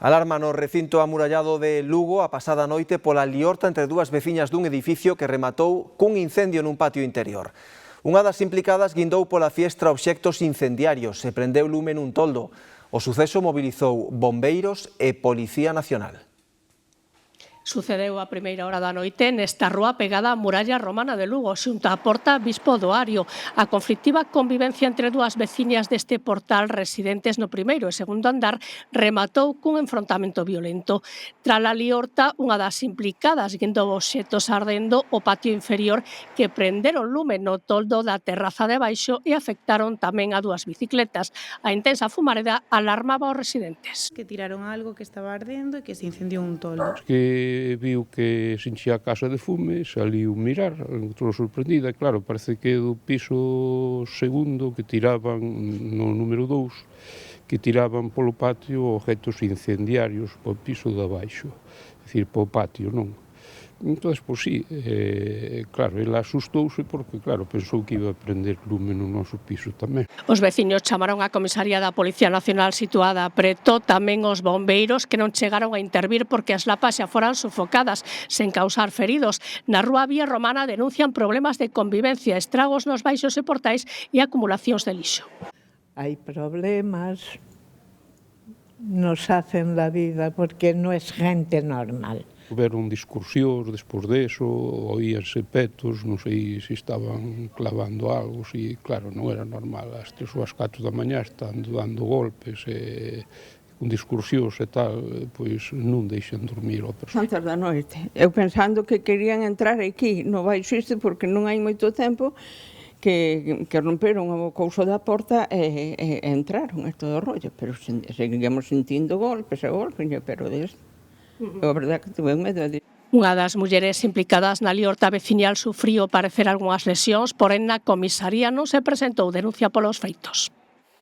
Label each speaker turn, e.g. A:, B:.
A: Alarma no recinto amurallado de Lugo a pasada noite pola liorta entre dúas veciñas dun edificio que rematou cun incendio nun patio interior. Unha das implicadas guindou pola fiestra obxectos incendiarios e prendeu lume nun toldo. O suceso mobilizou bombeiros e Policía Nacional.
B: Sucedeu a primeira hora da noite nesta rúa pegada á muralla romana de Lugo, xunto á porta Bispo do Ario. A conflictiva convivencia entre dúas veciñas deste portal residentes no primeiro e segundo andar rematou cun enfrontamento violento. Tras a liorta, unha das implicadas guindou obxectos ardendo o patio inferior que prenderon lume no toldo da terraza de baixo e afectaron tamén a dúas bicicletas. A intensa fumareda alarmaba aos residentes.
C: Que tiraron algo que estaba ardendo e que se incendiou un toldo.
D: Que viu que se enchía a casa de fume, saliu mirar, entrou sorprendida, e claro, parece que do piso segundo que tiraban no número 2, que tiraban polo patio objetos incendiarios polo piso de abaixo, é dicir, polo patio, non? Entón, pois sí, claro, ela asustouse porque, claro, pensou que iba a prender lume no noso piso tamén.
B: Os veciños chamaron á comisaría da Policía Nacional situada a preto, tamén os bombeiros que non chegaron a intervir porque as lapas xa foran sufocadas, sen causar feridos. Na rúa Vía Romana denuncian problemas de convivencia, estragos nos baixos e portais e acumulacións de lixo.
E: Hai problemas, nos hacen la vida porque non é gente normal.
D: Houberon discursións despois deso, oíanse petos, non sei se estaban clavando algo, si, claro, non era normal, ás 3 ou ás 4 da mañá estando dando golpes e con discursións e tal, pois non deixan dormir a persoa.
F: Antes da noite, eu pensando que querían entrar aquí no baixo este porque non hai moito tempo que romperon o couso da porta e entraron e todo o rollo, pero seguíamos sentindo golpes e golpes, pero desto. A verdade que tuve medo de...
B: Unha das mulleres implicadas na liorta veciñal sufriu parecer algunhas lesións, porén na comisaría non se presentou denuncia polos feitos.